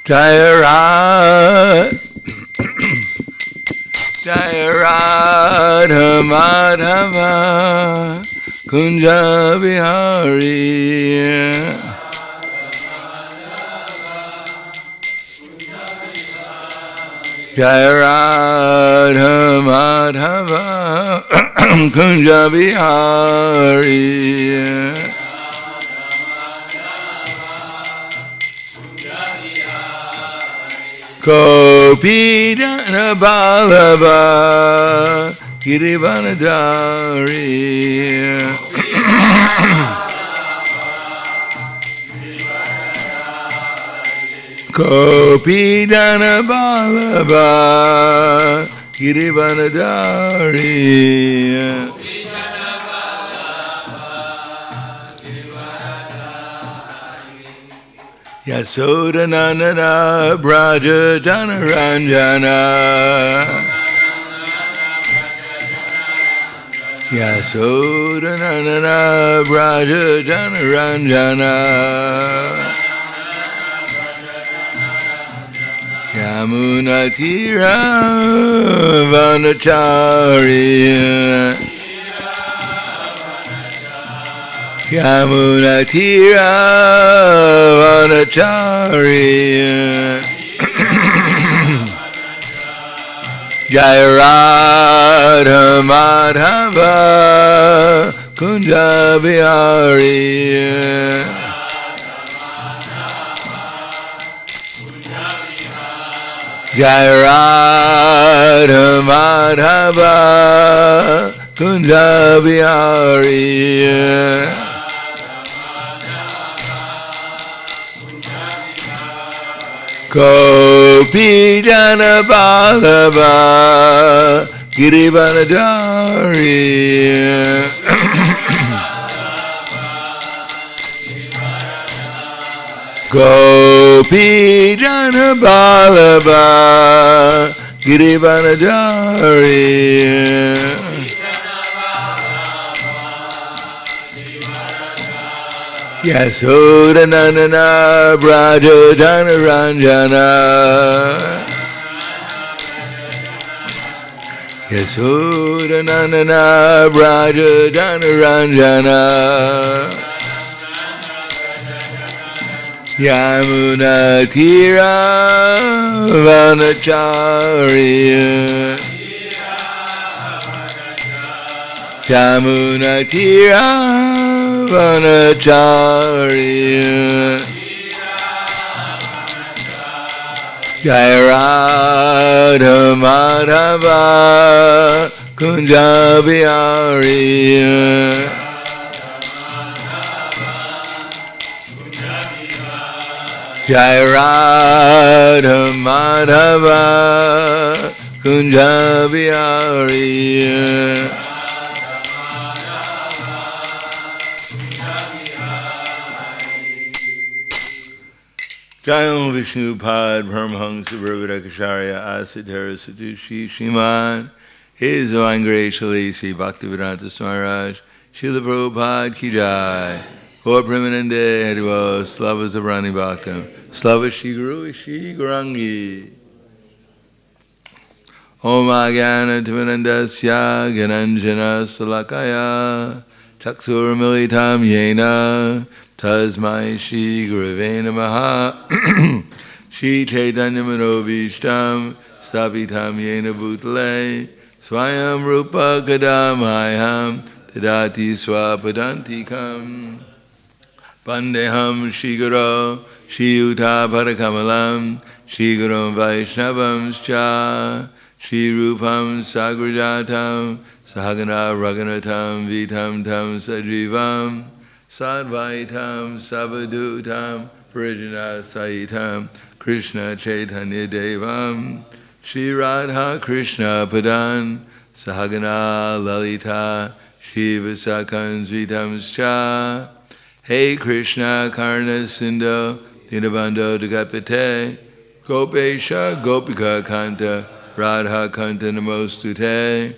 Jaya Radha Madhava Kunja Vihari Jaya Radha Madhava Kunja Vihari Gopi Jana Vallabha Girivanadari Gopi Jana Vallabha Girivanadari Yasodanandana Braja Janaranjana Yasodanandana Braja Janaranjana Yamunatira Vanacharya Yamunatira Vanacharya Jaya Radha Madhava Kunja Vihari Jaya Radha Madhava Kunja Vihari Gopi Jana Vallabha Girivanadari Gopi Jana Vallabha Girivanadari Yasodanandana Braja Janaranjana Yasodanandana Braja Janaranjana Yamunatira Vanacharya Yamunatira Vanacharya Jaya Radha Madhava Kunja Vihari Jaya Radha Madhava Kunja Vihari Jayam Vishnupad Paramahansa Brahmadakacharya Asadhara Sadushi Shriman His Divine Grace Shalisi Bhaktivedanta Smaraj Srila Prabhupada Ki Jai Gaur Premanande Haribo Slava Zabrani Bhaktam Slava Shri Guru Shri Gaurangi Om Agana Tivanandasya Gananjana Salakaya Chaksur Militam Yena Tasmai Shri Gurave Namaha Shri Chaitanya Manovishtam Stapitam Yena Bhutale Swayam Rupa Kadamayam Tadati Swapadantikam Pandeham Shri Guru Shri Uta Parakamalam Shri Guru Vaishnavam Scha Shri Rupam Sagrajatam Sahagana Raghunatam Vitam Tam Sajivam Sadvaitam Savadutam Parijana Saitam Krishna Chaitanya Devam Shri Radha Krishna Padan Sahagana Lalita Shiva Sakan Zvitam Scha Hey Krishna Karna Sindhu Dinabando Dagapate Gopesha Gopika Kanta Radha Kanta Namostute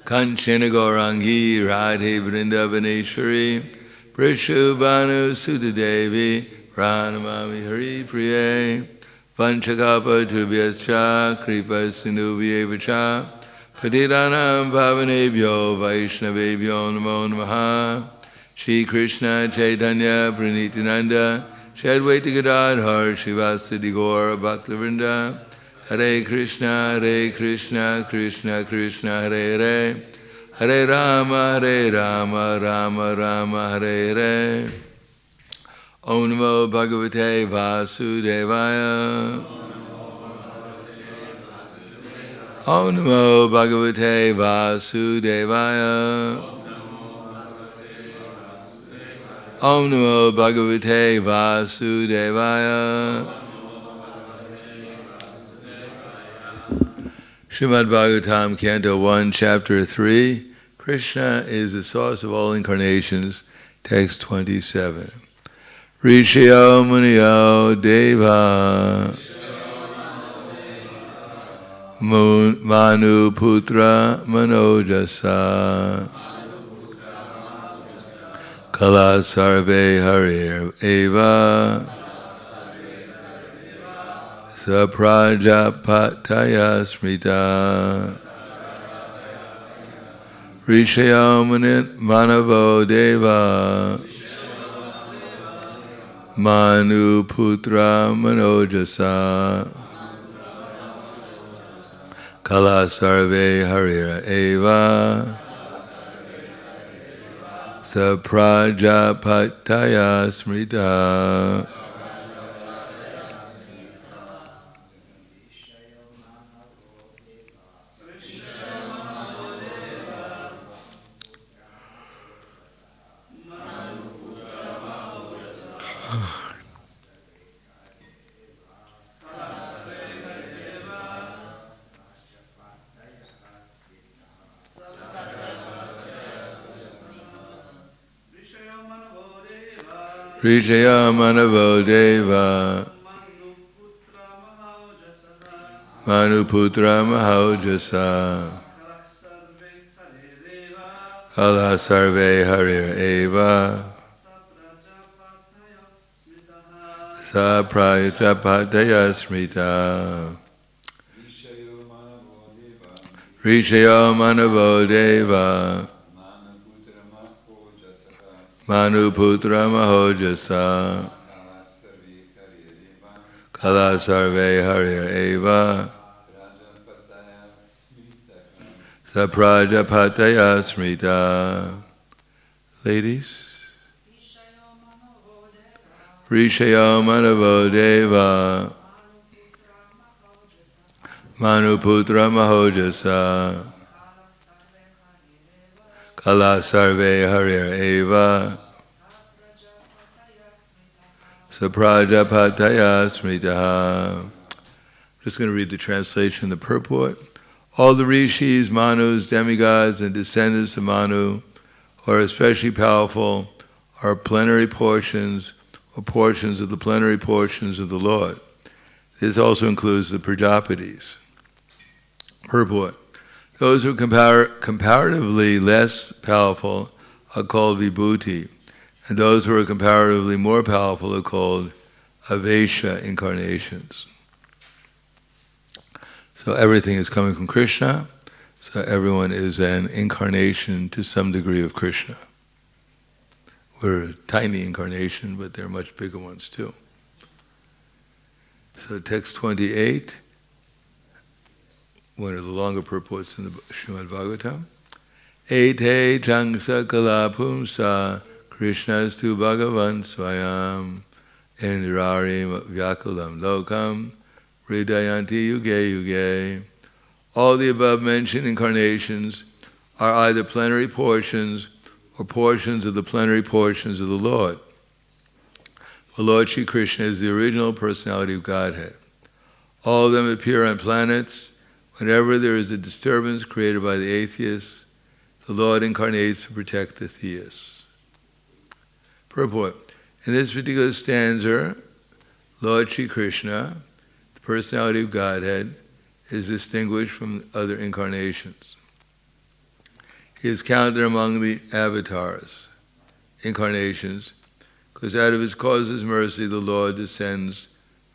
Kanchana Gaurangi Radhe Vrindavaneshwari Prishubhanu Sutadevi Pranamami Hari Priye Vanchakapa Tubhyascha Kripa Sindhuvyevacha Patiranam Bhavanebhyo Vaishnavebhyo Namo Namaha Shri Krishna Chaitanya Pranitinanda Shri Advaita Gadadhar Shivasadi Gaura Bhaktivinoda Hare Krishna Krishna Krishna Hare Hare Hare Rama Rama Rama Hare Hare Om Namo Bhagavate Vasudevaya Om Namo Bhagavate Vasudevaya Om Namo Bhagavate Vasudevaya Srimad Bhagavatam, Canto 1, Chapter 3, Krishna is the source of all incarnations, text 27. Rishyo Muniyo Deva Manu Putra Manojasa Kala Sarve Harir Eva Saprajapataya Smrita Rishyo Manavo Deva Manu Putra Manojasa Kala Sarve Harira Eva Saprajapataya Smrita Rishaya Manavo Deva Manuputra Mahojasa Kala Sarve Harir Eva Saprajapataya Smrita Rishaya Manavo Deva Manuputra Mahojasa Kala Sarve Harir Eva Saprajapataya Smrita. Ladies, Rishaya Manavo Deva Manuputra Mahojasa Kala Sarve Harir Eva Saprajapataya Smrita. Just going to read the translation, the purport. All the rishis, manus, demigods, and descendants of Manu, who are especially powerful, are plenary portions or portions of the plenary portions of the Lord. This also includes the Prajapatis. Purport. Those who are comparatively less powerful are called vibhuti, and those who are comparatively more powerful are called avesha incarnations. So everything is coming from Krishna, so everyone is an incarnation to some degree of Krishna. We're a tiny incarnation, but there are much bigger ones too. So text 28, one of the longer purports in the Srimad Bhagavatam. Ete changsa kalapumsa Krishnastu Bhagavan Swayam Indrarim Vyakulam Lokam Hridayanti Yuge Yuge. All the above mentioned incarnations are either plenary portions or portions of the plenary portions of the Lord. For Lord Shri Krishna is the original personality of Godhead. All of them appear on planets. Whenever there is a disturbance created by the atheists, the Lord incarnates to protect the theists. Purport. In this particular stanza, Lord Shri Krishna, the personality of Godhead, is distinguished from other incarnations. He is counted among the avatars, incarnations, because out of his causeless mercy the Lord descends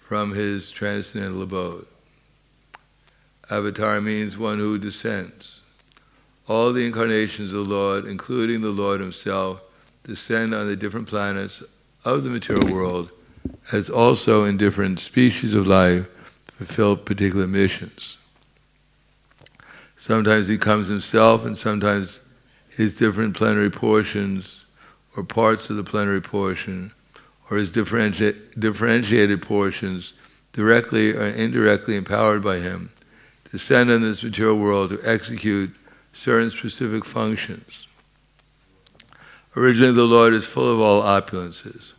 from his transcendental abode. Avatar means one who descends. All the incarnations of the Lord, including the Lord himself, descend on the different planets of the material world, as also in different species of life, fulfill particular missions. Sometimes he comes himself, and sometimes his different plenary portions, or parts of the plenary portion, or his differentiated portions, directly or indirectly empowered by him, descend on this material world to execute certain specific functions. Originally the Lord is full of all opulences,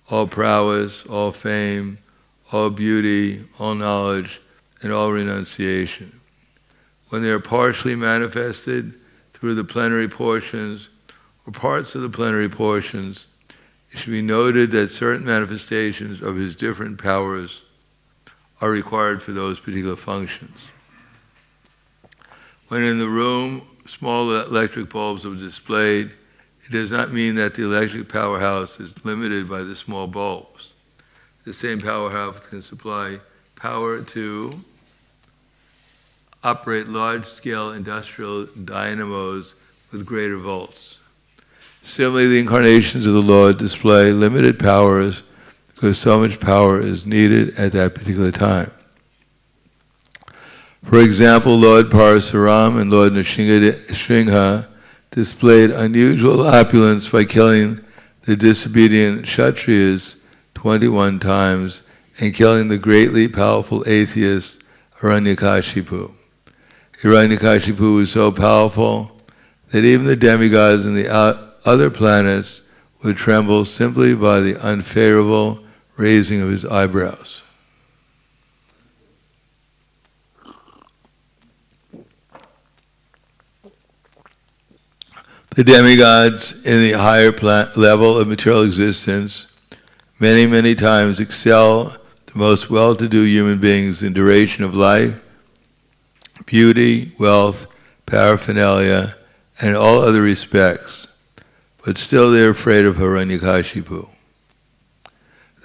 all prowess, all fame, all beauty, all knowledge, and all renunciation. When they are partially manifested through the plenary portions or parts of the plenary portions, it should be noted that certain manifestations of his different powers are required for those particular functions. When in the room small electric bulbs are displayed, it does not mean that the electric powerhouse is limited by the small bulbs. The same powerhouse can supply power to operate large-scale industrial dynamos with greater volts. Similarly, the incarnations of the Lord display limited powers because so much power is needed at that particular time. For example, Lord Parasuram and Lord Nrsimha displayed unusual opulence by killing the disobedient Kshatriyas 21 times and killing the greatly powerful atheist Hiranyakashipu. Hiranyakashipu was so powerful that even the demigods and the other planets would tremble simply by the unfavorable raising of his eyebrows. The demigods in the higher level of material existence many, many times excel the most well-to-do human beings in duration of life, beauty, wealth, paraphernalia, and all other respects, but still they are afraid of Hiranyakashipu.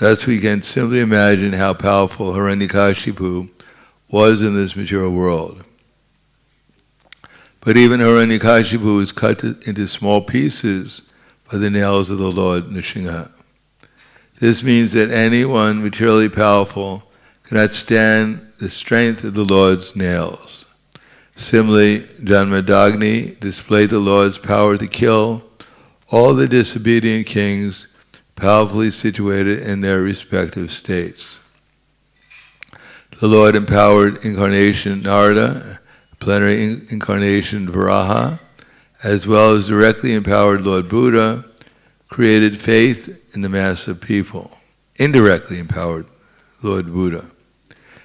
Thus we can simply imagine how powerful Hiranyakashipu was in this material world. But even Hiranyakashipu was cut into small pieces by the nails of the Lord Nrsimha. This means that anyone materially powerful cannot stand the strength of the Lord's nails. Similarly, Janmadagni displayed the Lord's power to kill all the disobedient kings powerfully situated in their respective states. The Lord empowered incarnation Narada, plenary incarnation Varaha, as well as directly empowered Lord Buddha, created faith in the mass of people. Indirectly empowered Lord Buddha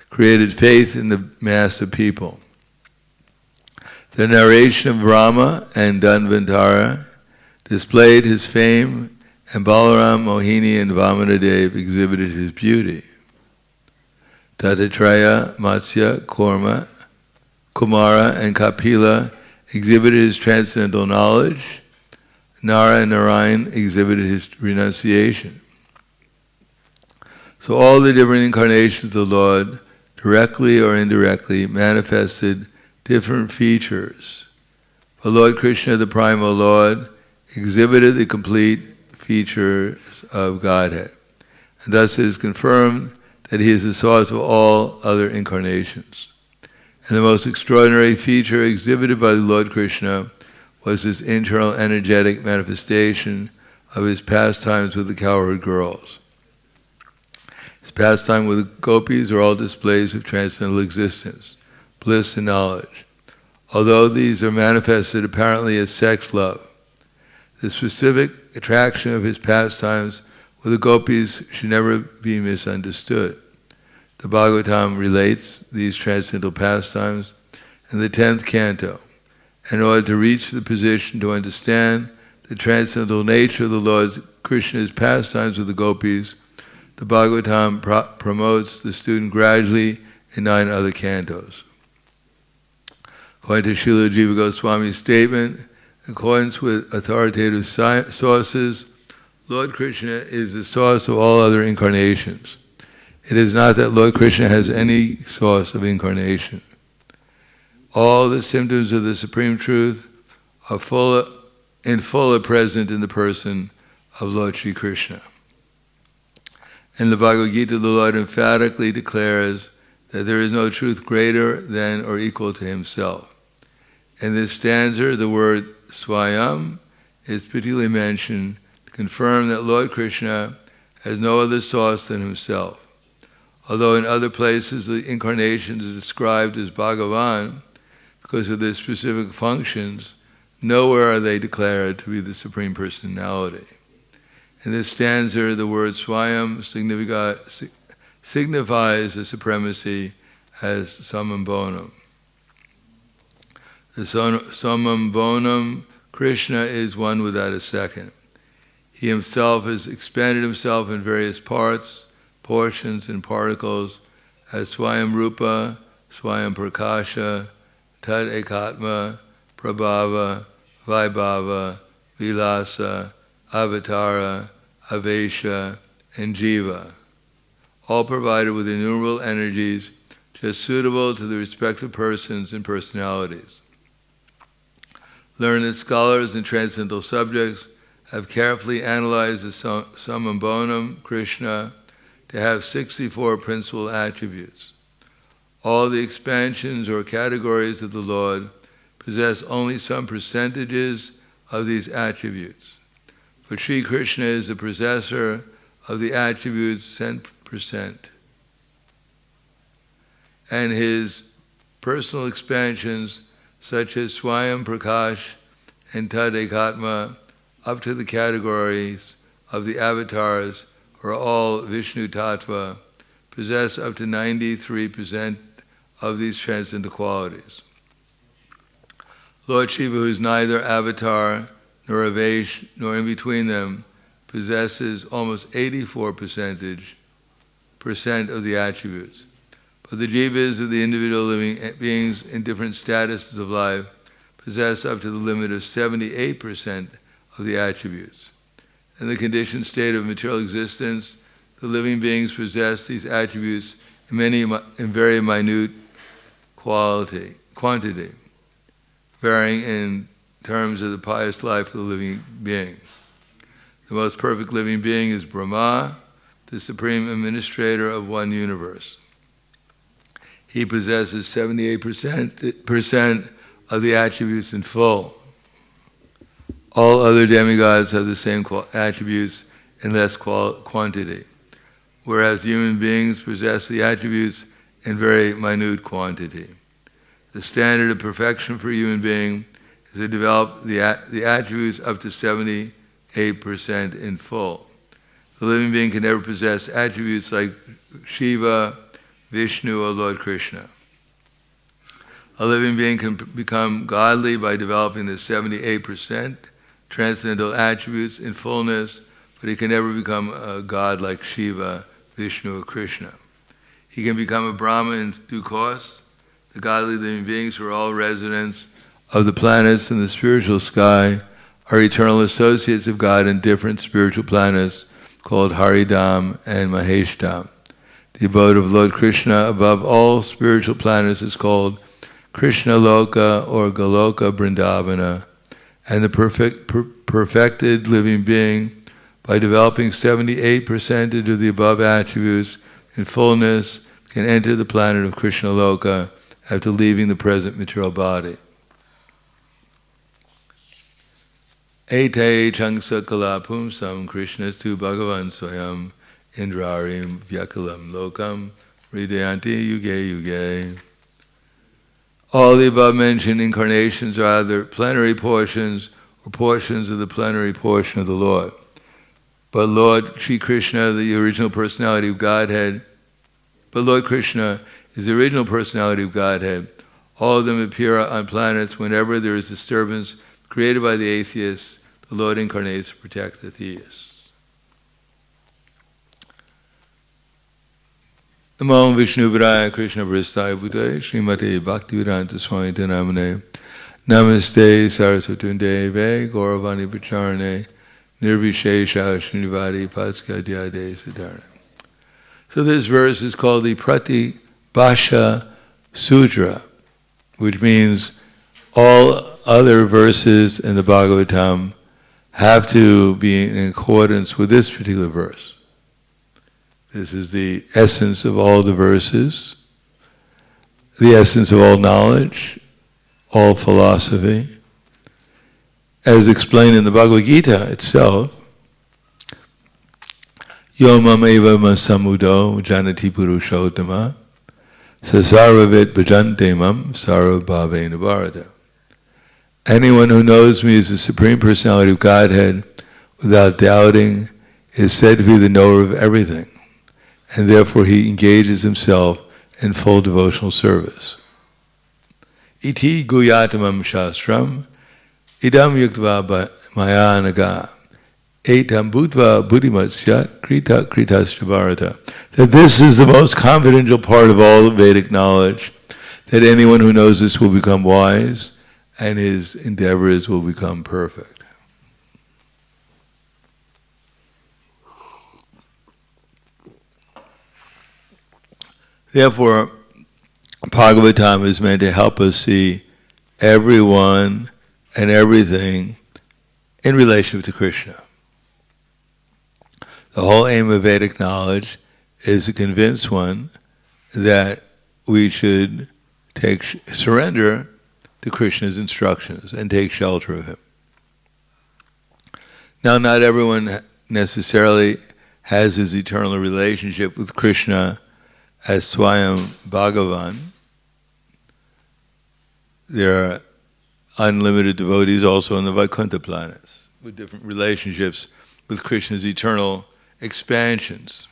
created faith in the mass of people. The narration of Brahma and Dhanvantara displayed his fame, and Balaram, Mohini, and Vamanadev exhibited his beauty. Dattatreya, Matsya, Kumara, and Kapila exhibited his transcendental knowledge. Nara and Narayan exhibited his renunciation. So all the different incarnations of the Lord, directly or indirectly, manifested different features. But Lord Krishna, the primal Lord, exhibited the complete features of Godhead. And thus it is confirmed that he is the source of all other incarnations. And the most extraordinary feature exhibited by the Lord Krishna was this internal energetic manifestation of his pastimes with the cowherd girls. His pastime with the gopis are all displays of transcendental existence, bliss and knowledge. Although these are manifested apparently as sex love, the specific attraction of his pastimes with the gopis should never be misunderstood. The Bhagavatam relates these transcendental pastimes in the 10th canto. In order to reach the position to understand the transcendental nature of the Lord Krishna's pastimes with the gopis, the Bhagavatam promotes the student gradually in 9 other cantos. According to Srila Jiva Goswami's statement, in accordance with authoritative sources, Lord Krishna is the source of all other incarnations. It is not that Lord Krishna has any source of incarnation. All the symptoms of the Supreme Truth are full present in the person of Lord Sri Krishna. In the Bhagavad Gita, the Lord emphatically declares that there is no truth greater than or equal to himself. In this stanza, the word Swayam is particularly mentioned to confirm that Lord Krishna has no other source than himself. Although in other places the incarnation is described as Bhagavan because of their specific functions, nowhere are they declared to be the Supreme Personality. In this stanza, the word Swayam signifies the supremacy as Samam Bonam. The Samam Bonam, Krishna, is one without a second. He himself has expanded himself in various parts, portions, and particles as Swayam Rupa, Swayam Prakasha, Tad Ekatma, Prabhava, Vaibhava, Vilasa, Avatara, Avesha, and Jiva, all provided with innumerable energies just suitable to the respective persons and personalities. Learned scholars and transcendental subjects have carefully analyzed the Samam Bonam, Krishna, to have 64 principal attributes. All the expansions or categories of the Lord possess only some percentages of these attributes. For Sri Krishna is the possessor of the attributes 10%. And his personal expansions, such as Swayam Prakash and Tad Ekatma, up to the categories of the avatars, are all Vishnu Tattva, possess up to 93% of these transcendental qualities. Lord Shiva, who is neither avatar nor Avesh, nor in between them, possesses almost 84% of the attributes. But the jivas of the individual living beings in different statuses of life possess up to the limit of 78% of the attributes. In the conditioned state of material existence, the living beings possess these attributes in very minute quantity, varying in terms of the pious life of the living being. The most perfect living being is Brahma, the supreme administrator of one universe. He possesses 78% of the attributes in full. All other demigods have the same attributes in less quantity, whereas human beings possess the attributes in very minute quantity. The standard of perfection for a human being is to develop the attributes up to 78% in full. The living being can never possess attributes like Shiva, Vishnu, or Lord Krishna. A living being can become godly by developing the 78% transcendental attributes in fullness, but he can never become a god like Shiva, Vishnu, or Krishna. He can become a Brahma in due course. The godly living beings, who are all residents of the planets in the spiritual sky, are eternal associates of God in different spiritual planets called Haridam and Maheshdam. The abode of Lord Krishna above all spiritual planets is called Krishna Loka or Goloka Vrindavana, and the perfected living being, by developing 78% of the above attributes in fullness, can enter the planet of Krishna Loka after leaving the present material body. Ete changsa kala pumsam Krishnastu Bhagavan Swayam Indrarim Vyakalam Lokam Hridayanti Yuge Yuge. All the above mentioned incarnations are either plenary portions or portions of the plenary portion of the Lord. But Lord Sri Krishna, the original personality of Godhead, Lord Krishna is the original personality of Godhead. All of them appear on planets whenever there is disturbance created by the atheists. The Lord incarnates to protect the theists. Namo Vishnu Vidaya Krishna Vristaya Bhutaya Srimati Bhaktivedanta Swami Namane Namaste Saraswati Deve Gauravani Pacharane nirvishesha shrivadi paskadyade siddharna. So this verse is called the Pratibhasha Sutra, which means all other verses in the Bhagavatam have to be in accordance with this particular verse. This is the essence of all the verses, the essence of all knowledge, all philosophy. As explained in the Bhagavad Gita itself, Yo mam eva masamudo janati purushottama sasarvavit bhajante mam sarvabhavena bharata. Anyone who knows me as the Supreme Personality of Godhead without doubting is said to be the knower of everything, and therefore he engages himself in full devotional service. Iti guyatamam shastram idam yuktva mayanaga etam bhutva buddhimatsya krita kritasya bharata. That this is the most confidential part of all Vedic knowledge, that anyone who knows this will become wise, and his endeavors will become perfect. Therefore, Bhagavatam is meant to help us see everyone and everything in relation to Krishna. The whole aim of Vedic knowledge is to convince one that we should surrender to Krishna's instructions and take shelter of him. Now, not everyone necessarily has his eternal relationship with Krishna as Swayam Bhagavan. There are unlimited devotees also on the Vaikuntha planets with different relationships with Krishna's eternal expansions.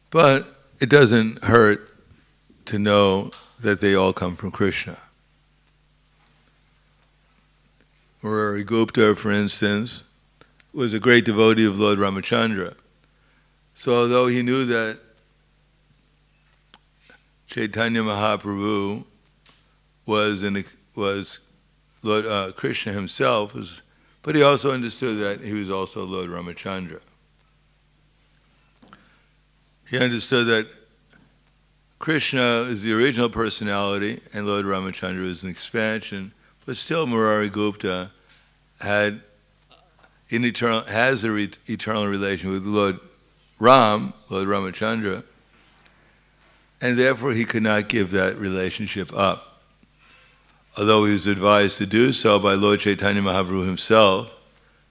But it doesn't hurt to know that they all come from Krishna. Murari Gupta, for instance, was a great devotee of Lord Ramachandra. So although he knew that Chaitanya Mahaprabhu was Lord Krishna himself, but he also understood that he was also Lord Ramachandra. He understood that Krishna is the original personality and Lord Ramachandra is an expansion, but still Murari Gupta has an eternal relation with Lord Ram, Lord Ramachandra, and therefore he could not give that relationship up. Although he was advised to do so by Lord Chaitanya Mahaprabhu himself,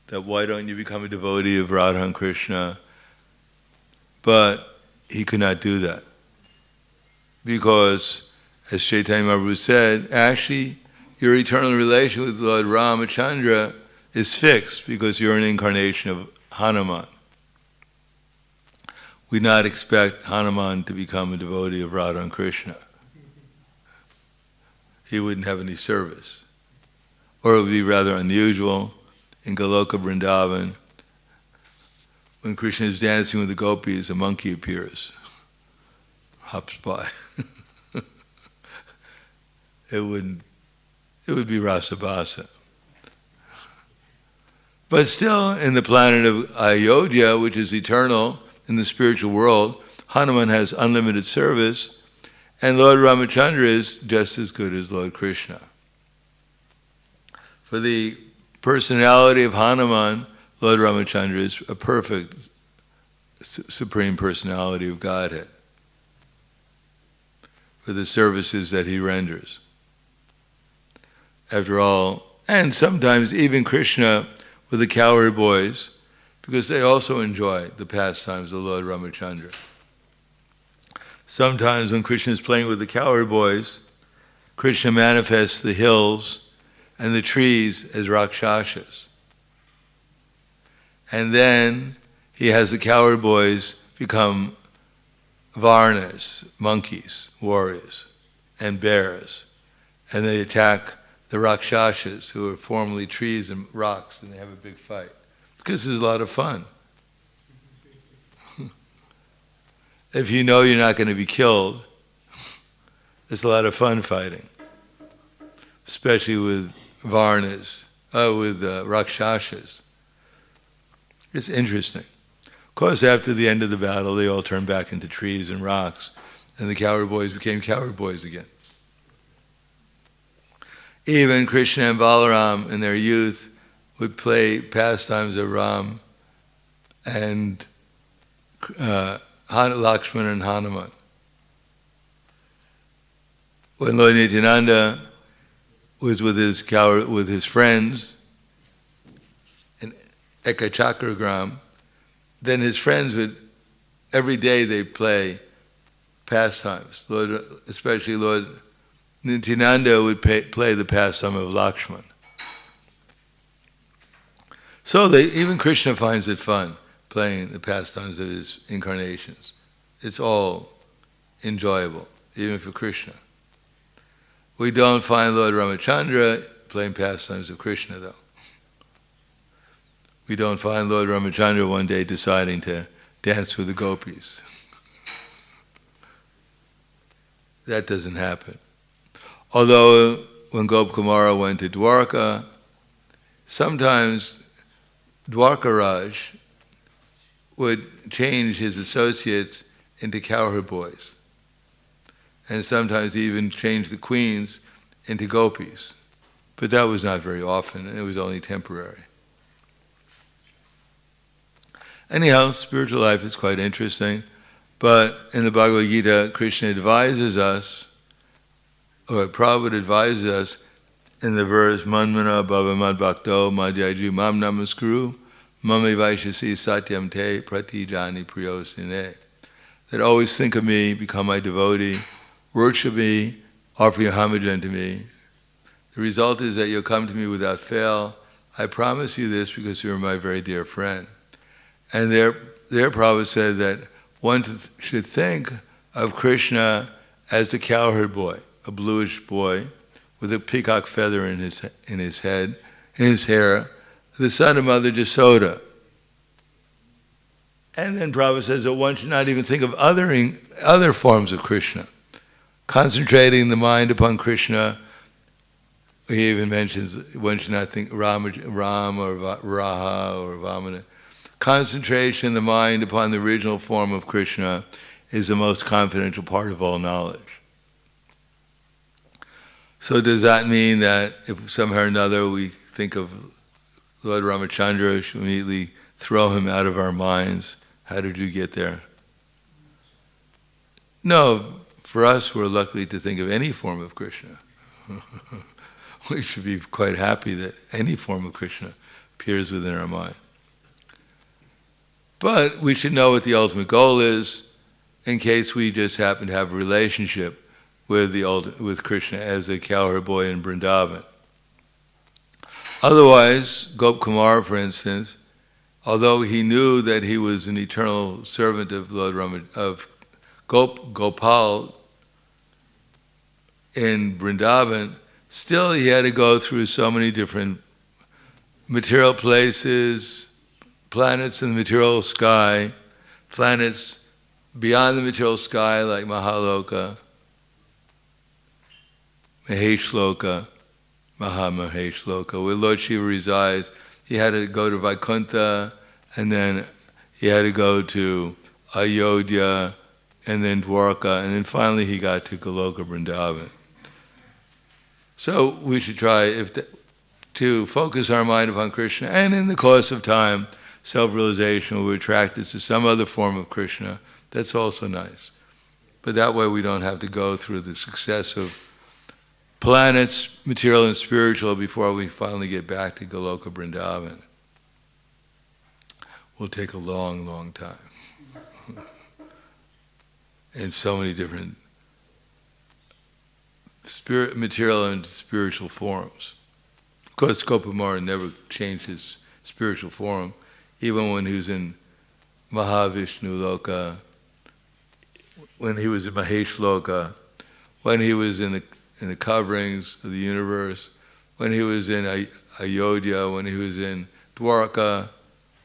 that why don't you become a devotee of Radha and Krishna, but he could not do that. Because, as Chaitanya Mahaprabhu said, actually, your eternal relation with Lord Ramachandra is fixed because you're an incarnation of Hanuman. We not expect Hanuman to become a devotee of Radha and Krishna. He wouldn't have any service. Or it would be rather unusual in Goloka Vrindavan, when Krishna is dancing with the gopis, a monkey appears, hops by. It would be Rasabhasa. But still, in the planet of Ayodhya, which is eternal in the spiritual world, Hanuman has unlimited service, and Lord Ramachandra is just as good as Lord Krishna. For the personality of Hanuman, Lord Ramachandra is a perfect supreme personality of Godhead for the services that he renders. After all, and sometimes even Krishna with the cowherd boys, because they also enjoy the pastimes of Lord Ramachandra. Sometimes when Krishna is playing with the cowherd boys, Krishna manifests the hills and the trees as Rakshasas. And then he has the cowherd boys become Varnas, monkeys, warriors, and bears. And they attack the Rakshasas, who are formerly trees and rocks, and they have a big fight. Because it's a lot of fun. If you know you're not going to be killed, it's a lot of fun fighting. Especially with Varnas, Rakshasas. It's interesting. Of course, after the end of the battle, they all turned back into trees and rocks, and the cowherd boys became cowherd boys again. Even Krishna and Balaram in their youth would play pastimes of Ram and Lakshman and Hanuman. When Lord Nityananda was with his friends in Ekachakragram, then his friends would, every day they play pastimes. Especially Lord Nityananda would play the pastime of Lakshman. So even Krishna finds it fun, playing the pastimes of his incarnations. It's all enjoyable, even for Krishna. We don't find Lord Ramachandra playing pastimes of Krishna, though. We don't find Lord Ramachandra one day deciding to dance with the gopis. That doesn't happen. Although when Gopkumara went to Dwarka, sometimes Dwarkaraj would change his associates into cowherd boys. And sometimes he even changed the queens into gopis. But that was not very often, and it was only temporary. Anyhow, spiritual life is quite interesting, but in the Bhagavad Gita, Krishna advises us, or Prabhupada advises us in the verse, Manmana bhava madbhakto madhyaju mam namaskuru mame vaishasi satyam te pratijani priyosine. That always think of me, become my devotee, worship me, offer your homage unto me. The result is that you'll come to me without fail. I promise you this because you're my very dear friend. And their Prabhupada said that one should think of Krishna as the cowherd boy, a bluish boy with a peacock feather in his head, in his hair, the son of Mother Jasoda. And then Prabhupada says that one should not even think of other forms of Krishna. Concentrating the mind upon Krishna, he even mentions one should not think Ram or Raha or Vamana. Concentration in the mind upon the original form of Krishna is the most confidential part of all knowledge. So does that mean that if somehow or another we think of Lord Ramachandra, we should immediately throw him out of our minds? How did you get there? No, for us we're lucky to think of any form of Krishna. We should be quite happy that any form of Krishna appears within our mind. But we should know what the ultimate goal is in case we just happen to have a relationship with Krishna as a cowherd boy in Vrindavan. Otherwise, Gopkumar, for instance, although he knew that he was an eternal servant of Lord of Gopal in Vrindavan, still he had to go through so many different material places, planets in the material sky, planets beyond the material sky like Mahaloka, Maheshloka, Mahamaheshloka, where Lord Shiva resides. He had to go to Vaikuntha, and then he had to go to Ayodhya, and then Dwarka, and then finally he got to Goloka Vrindavan. So we should try to focus our mind upon Krishna, and in the course of time, self-realization will attract us to some other form of Krishna. That's also nice. But that way we don't have to go through the success of planets, material and spiritual, before we finally get back to Goloka Vrindavan. Will take a long, long time. In so many different material and spiritual forms. Of course, Gopkumara never changed his spiritual form, even when he was in Mahavishnu Loka, when he was in Maheshloka, when he was in the coverings of the universe, when he was in Ayodhya, when he was in Dwarka,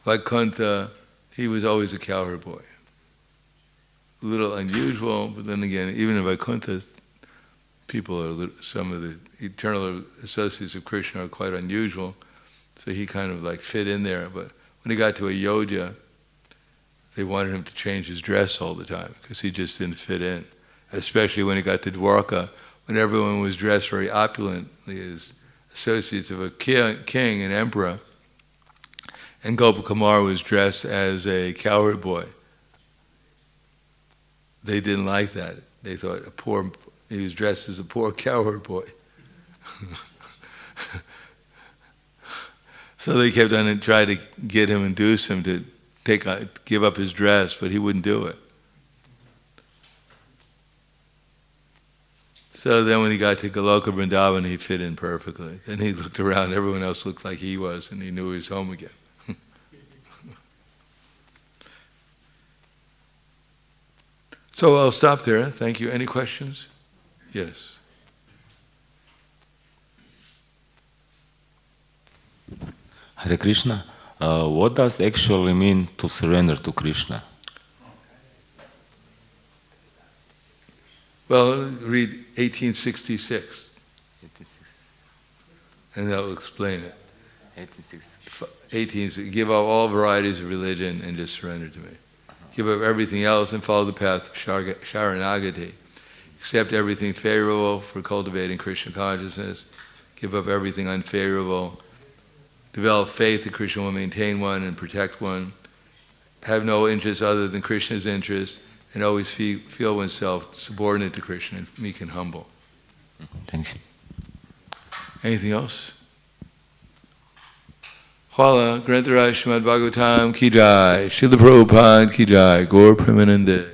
Vaikuntha, he was always a cowherd boy. A little unusual, but then again, even in Vaikuntha, some of the eternal associates of Krishna are quite unusual. So he kind of like fit in there. But when he got to Ayodhya, they wanted him to change his dress all the time because he just didn't fit in. Especially when he got to Dwarka, when everyone was dressed very opulently as associates of a king, an emperor, and Gopakumar was dressed as a cowherd boy. They didn't like that. They thought he was dressed as a poor cowherd boy. So they kept on and tried to get him, induce him to give up his dress, but he wouldn't do it. So then when he got to Goloka Vrindavan, he fit in perfectly. Then he looked around, everyone else looked like he was, and he knew he was home again. So I'll stop there. Thank you. Any questions? Yes. Hare Krishna, what does actually mean to surrender to Krishna? Well, read 1866, and that will explain it. 1866. Give up all varieties of religion and just surrender to me. Give up everything else and follow the path of Sharanagati. Accept everything favorable for cultivating Krishna consciousness. Give up everything unfavorable. Develop faith that Krishna will maintain one and protect one. Have no interest other than Krishna's interest, and always feel oneself subordinate to Krishna and meek and humble. Thanks. Anything else? Hvala, Grantaraj Srimad Bhagavatam ki jai, Srila Prabhupada ki jai, Gaur Premanande.